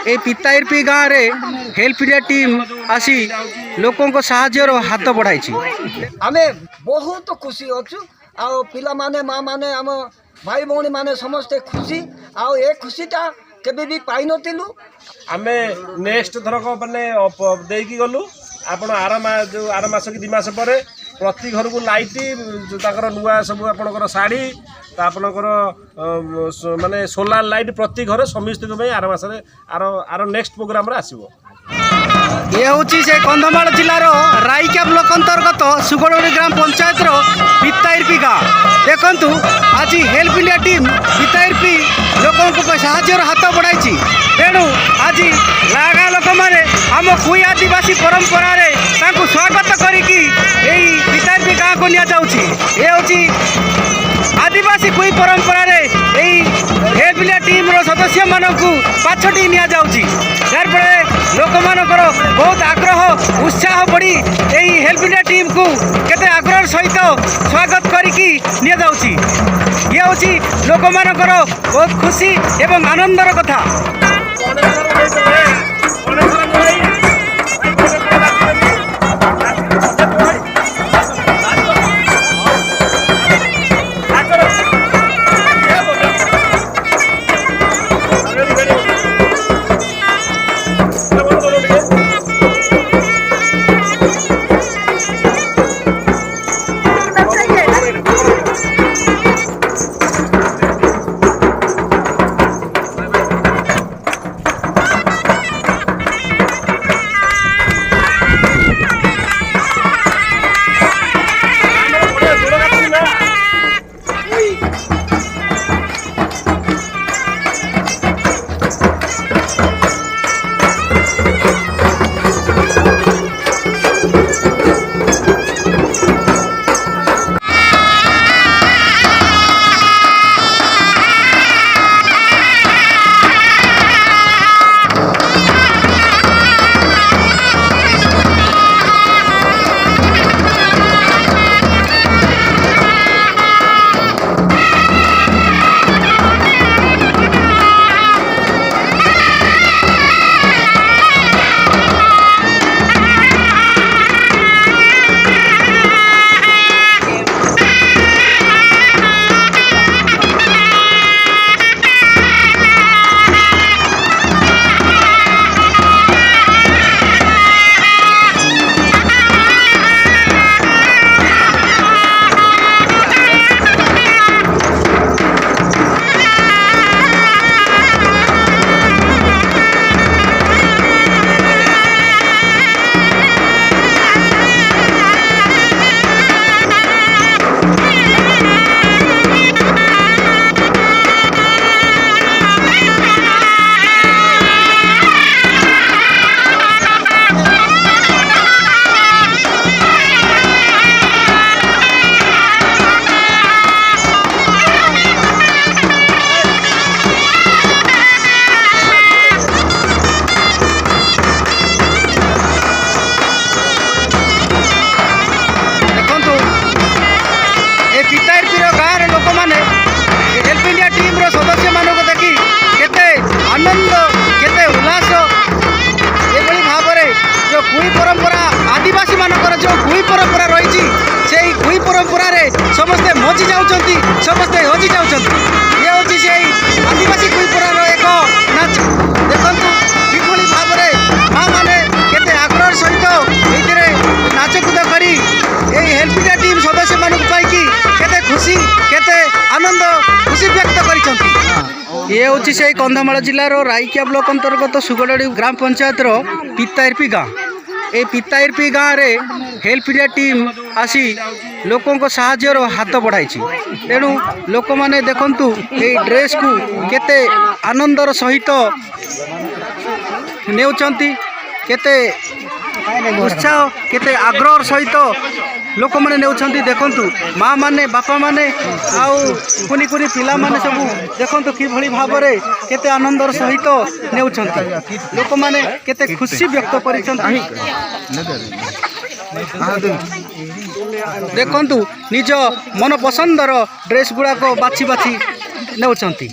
ए पिताइरपी गाँव रे help India team आसी लोकों को साहाଯ୍यर हाथ बढ़ाई। आमे बहुत खुशी अच्छु आउ पिला माने माँ माने आम भाई भौणी माने समस्ते खुशी आउ ए खुशीटा केबे भी पाई नथिलु। आमे नेक्स्ट थरक माने देकी गलु आपण आर मास कि 2 मास पर प्रति घर को लाइट नुआ सब आपणकर शाढ़ी आपणकर माने सोलार लाइट प्रति घर समस्त आर मास आर नेक्स्ट प्रोग्राम रे आसीबो। ये हूँ से कंधमाल जिलार रायका ब्लॉक अंतर्गत सुगड़ोड़ी ग्राम पंचायत पिताइरपी गाँव देखु आज हेल्प इंडिया टीम पिताइरपी लोकों को साहाଯ୍यर हाथ बढ़ाई। तेणु आज लागा लोक मैंने आम कुई आदिवासी परंपरा रे स्वागत करिकी पिताइरपी गाँव को निया जाउछि। ये हूँ आदिवासी कुई परंपरा रे हेल्प इंडिया टीम रो सदस्य मानक पाछटी निया जाउछि। यार फल लोक मानकर बहुत आग्रह उत्साह बढ़ी यही हेल्प इंडिया टीम को केते आग्रह सहित स्वागत करिकी निया जाउछि। ये हूँ लोक मानकर बहुत खुशी एवं आनंदर कथा। समस्ते मजी जाउछंती समस्ते हजी जाउछंती। ये होची से आदिवासी कुईपुरार एक नाच देखंतु किभली भाबरे माँ माने केते आग्रह सहित एथिरे नाच कूद करी ए हेल्प इंडिया टीम सदस्य मानक पाइकी केते खुशी केते आनंद खुशी व्यक्त करिसंती। ये होची से कंधमाल जिल्लार रायका ब्लॉक अंतर्गत सुगड़ोड़ी ग्राम पंचायत पिताइरपी गाँव। ए पिताइरपी गाँव रे हेल्प इंडिया टीम आसी लोकों को साहाଯ୍यर हाथ बढ़ाई। तेणु लोक माने देखंतु ए ड्रेस को केते आनंदर सहित नेउचंती केते उत्साह केते आग्रह सहित लोक माने नेउचंती। देखंतु माँ माने बापा माने आउ कुनी कुनी पिला माने सब देखंतु कि भली भाबरे केते आनंदर सहित नेउचंती। लोक माने केते खुशी व्यक्त करिसंती। देखंतु निज मन पसंदर ड्रेस गुड़ाक बाछी बाछी नेउचंती।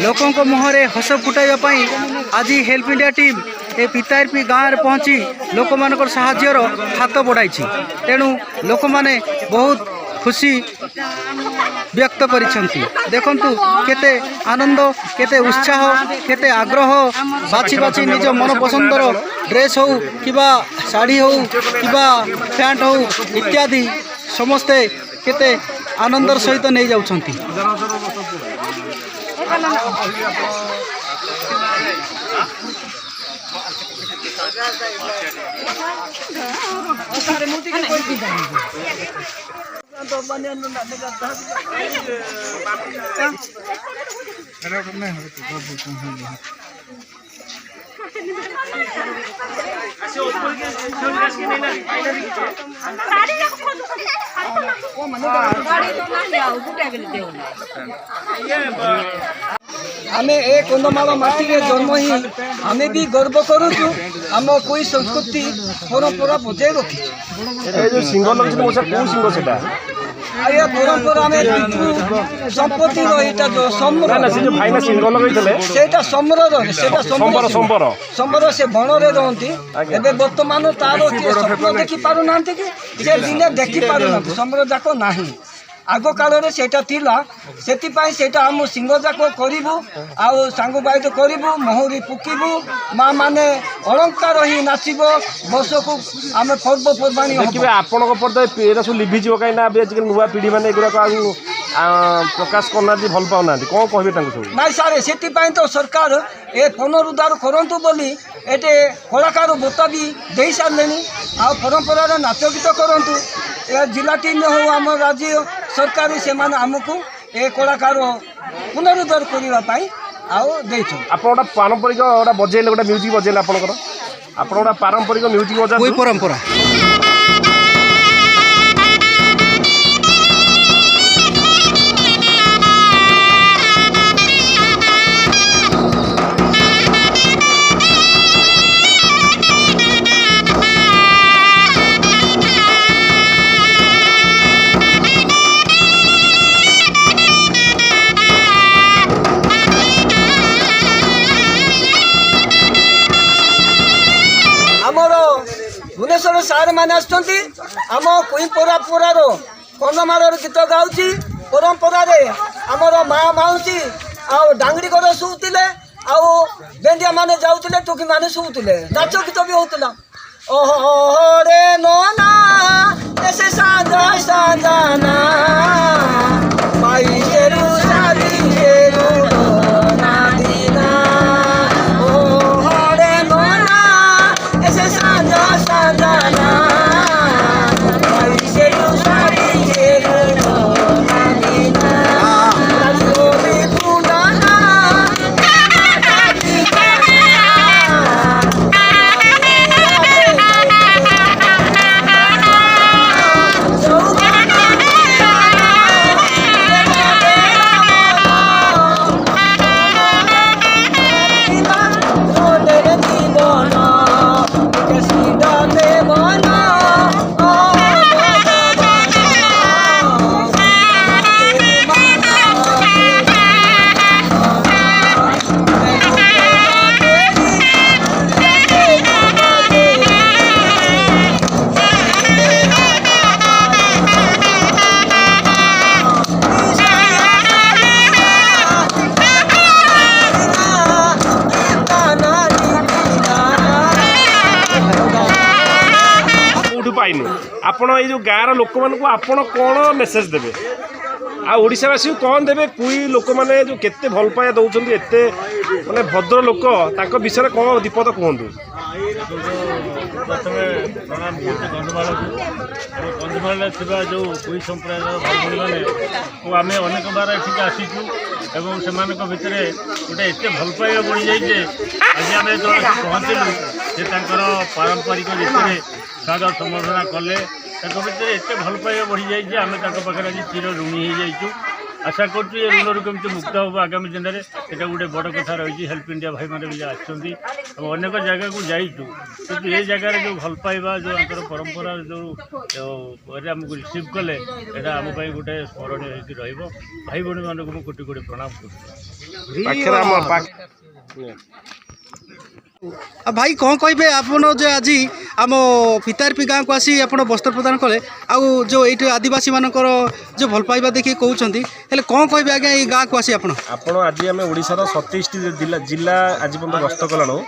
ଲୋକଙ୍କ ମୁହଁରେ ହସ ଫୁଟାଇବା ପାଇଁ ଆଜି ହେଲ୍ପ ଇଣ୍ଡିଆ ଟିମ୍ ଏ ପିତାଇରପି ଗାଁରେ ପହଞ୍ଚି ଲୋକମାନଙ୍କର ସାହାଯ୍ୟର ହାତ ବଢ଼ାଇଛି। ତେଣୁ ଲୋକମାନେ ବହୁତ ଖୁସି ବ୍ୟକ୍ତ କରିଛନ୍ତି। ଦେଖନ୍ତୁ କେତେ ଆନନ୍ଦ, କେତେ ଉତ୍ସାହ, କେତେ ଆଗ୍ରହ, ବାଛି ବାଛି ନିଜ ମନ ପସନ୍ଦର ଡ୍ରେସ୍ ହେଉ କିମ୍ବା ଶାଢ଼ୀ ହେଉ କିମ୍ବା ପ୍ୟାଣ୍ଟ ହେଉ ଇତ୍ୟାଦି ସମସ୍ତେ କେତେ ଆନନ୍ଦର ସହିତ ନେଇଯାଉଛନ୍ତି। आमे ए कंधमाल माटी रे जन्म ही आमे भी गर्व करूँ आम कोई संस्कृति परंपरा बजाय रखी सिंह लगे कौ सिंह से आया परंपरा में संपत्ति रहीटा जो भाईना सिंह लगे सेटा समर समर से बन रे रहती एबे वर्तमान तार स्वप्न देखि पारु नांती कि से दिने देखि पारु नांती समर जाक नाही आग काल से आम सिंह जाक करूँ आउ सांग बाइट करूँ महुरी पुकबू माँ मैंने अलंकार ही नाचब बस को आम पर्वपर्वाणी देखिए आपण सब लिभिज कहीं आजिकल नुआ पीढ़ी मैंने एगुड़ाक प्रकाश करना भल पाऊना कौन कहे सब ना सारे से तो सरकार ए पुनरुद्धार करूँ बोली एटे कलाकार बोता भी दे सारे आ परंपरार नाच गीत करूँ जिला टीम हो आम राज्य सरकार से आमको ए कलाकार पुनरुद्धार करने आप पारंपरिक बजेले गोटे म्यूजिक बजेले आपंकर पारंपरिक म्यूजिक बजा कोई परंपरा भुवनेश्वर सार मैंने आम कुई परार कंधमाल गीत गाँची परंपरा आमर माँ माउसी डांगरी घर शुले बेंडिया माने जाऊले टोकी माने शुले नाच गीत भी होता ओहरे नोना ऐसे साजा साजाना माई शेरू सारी शेरू ना दीना ओहरे नोना ऐसे साजा साजाना माई शेरू सारी शेरू ना दीना राजो भी पुनाना आपण ये जो गाँव लोक मान आपण कौन मेसेज देवे आशावासी कौन देवे कोई लोक मैंने जो केते भल पाया दौरान एत माने भद्र लोक ताक विषय कौन दीपद कहतु प्रथम प्रणाम कंधमाल कंधमाल जो कोई संप्रदाय भाई भाई मैंने आम अनेक बार ये आसीचु एवं से भितर गोटे एत भल पाइबा बढ़ी जाइए आज आम जो पहुँचलु से पारंपरिक रीति स्वागत संबर्धना कले भितर एत भल पाइबा बढ़ी जाइए आम पाखे आज चिर ऋणी हो जाइचु आशा करुँ ये ऋण केमती मुक्त हम आगामी दिन में यहाँ गोटे बड़ कथा रही हेल्प इंडिया भाई मैंने भी आसछंती अनेक जगह को जाइचु कि ये जगार जो भल पाइबा जो आंतर परंपरा जो आमको रिसीव कले यहाँ आम गोटे स्मरणीय होकर भाई भाई मानक मुझे कोटि कोटि प्रणाम कर भाई कौन कहे आप जो आज आम पितारपी गाँव को आसी आप वस्त्र प्रदान कले आउ जो ये आदिवासी मानकर जो भल पाइबा देखिए कहते हैं कौन कहे आज्ञा ये गाँव को आसी आप आज आम ओडार 27 जिला आज पर्यटन गस्त कलाणु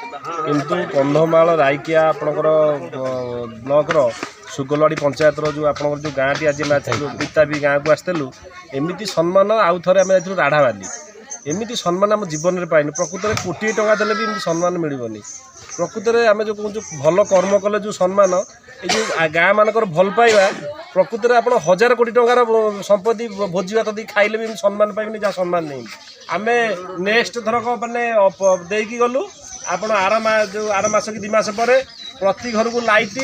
किंतु कंधमाल रायकिया आपणकर ब्लॉकर सुगलवाड़ी पंचायत जो आप जो गाँटी आज पितारपी गाँव को आसलु एमती सम्मान आउ थे आम राढ़ावाली एमती सम्मान आम जीवन में पाइन प्रकृत में कोटी टंका देले भी एमती सम्मान मिलबनी प्रकृत में आम जो कहूँ भल कर्म कले जो सम्मान ये जो गाँ मानकर भल पाइबा प्रकृत में आप 1000 कोटी टंकार संपत्ति भोजी भात दी खाइले भी सम्मान पाइबनी जहाँ सम्मान नहीं आम नेक्स्ट थरक मैंने देकी गलु आप आर मास कि 2 मास पर प्रति घर को लाइट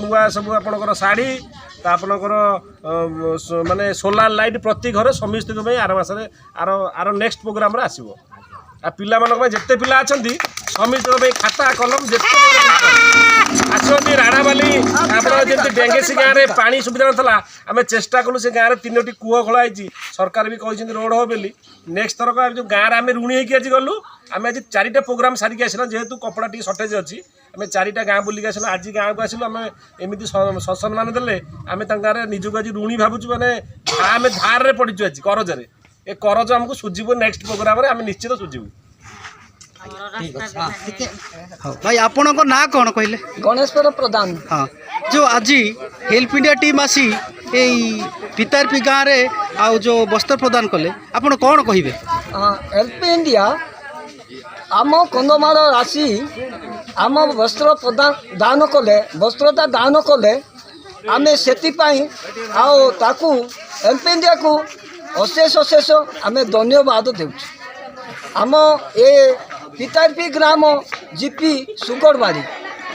नुआ सब आपणकर शाढ़ी आपणकर माने सोलार लाइट प्रति घर समस्त आर मास आर नेक्स्ट प्रोग्राम आसो आ पिला जिते पिला अच्छा समस्त खाता कलम जिते आसती राढ़ावाली आप डेंगेसी गाँव में पानी सुविधा नाला आम चेष्टा कलु से गाँव में 3टी कूह खोलाई सरकार भी कहते रोड हो बोली नेक्स्ट थरक जो गाँव में आम ऋणी होगी आज गलु आम आज 4टा प्रोग्राम सारिक आसला जेहेतु कपड़ा टी सर्टेज अच्छी आम 4टा गाँव बुलिक आसला आज गाँव को आसलु आम एमती सम्मान देले आम गाँव निजक आज ऋणी भावुँ मैंने आम धार में पड़ीचु आज करजरे ए करज आमको सुझीबो नेक्स्ट प्रोग्राम रे आम निश्चित सुझीबू भाई आपण ना कौन कहले गणेश्वर प्रधान हाँ जो आज हेल्प इंडिया टीम आसी पितारपी गाँव रे आउ जो वस्त्र प्रदान कले आपण कौन कहिबे हेल्प इंडिया आम कंधमाल आसी आम वस्त्र प्रदान दान कले वस्त्रता दान कले आम से हेल्प इंडिया को अशेष अशेष आम धन्यवाद देउछु आम ए पितारपी ग्राम जीपी सुगड़बाड़ी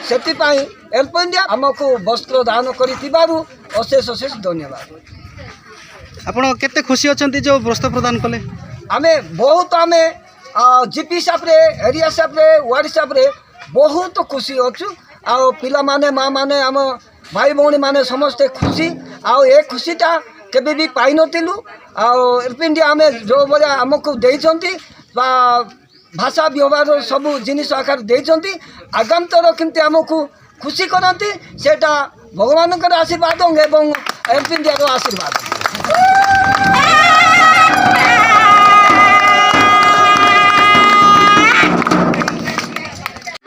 से हेल्प इंडिया आमको वस्त्र दान करिथिबारु अशेष अशेष धन्यवाद आपण केते खुशी अछंती जो वस्त्र प्रदान कले आमे बहुत आमे जीपी साहब एरिया साहब वार्ड साहब बहुत खुशी अच्छु आ पिला माने माँ माने आम भाई भौणी माने समस्ते खुशी आ खुशीटा केबे भी पाई नथिलु आ हेल्प इंडिया आमे जो बलिया आमको देइछंती भाषा व्यवहार सब जिनिस आकार देइछंती आगाम तर केमती आमको खुशी करती सेटा भगवान का आशीर्वाद एवं हेल्प इंडिया रो आशीर्वाद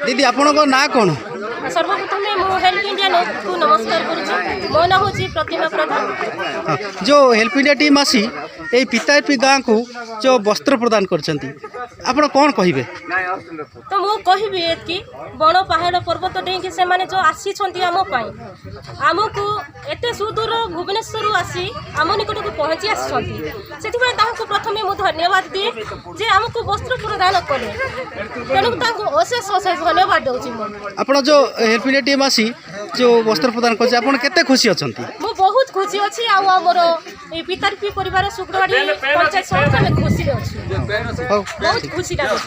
दीदी आपण को ना कौन सर्वप्रथम मुझे हेल्प इंडिया को नमस्कार करुच्ची मो ना हूँ प्रतिमा प्रधान जो हेल्प इंडिया टीम आसी ये पितारपी गाँव को जो वस्त्र प्रदान करछंती आपण कौन कहिबे तो मु कहबी कि बण पहाड़ पर्वत डेंकी से माने जो आसी आम आमको एते सुदूर भुवनेश्वर आसी आम निकट को पहुँची आसी प्रथम मुझे धन्यवाद दिए जे आमको वस्त्र प्रदान कले तेणु अशेष अशेष धन्यवाद दूसरी आपण जो हेल्प इंडिया टीम आसी जो वस्त्र प्रदान करछे आपण केते खुशी अछंती मु बहुत खुशी अच्छी आमर पितारपी परिवार सुगड़वाड़ी पंचायत समस्त खुशी अच्छी बहुत खुशी लगे।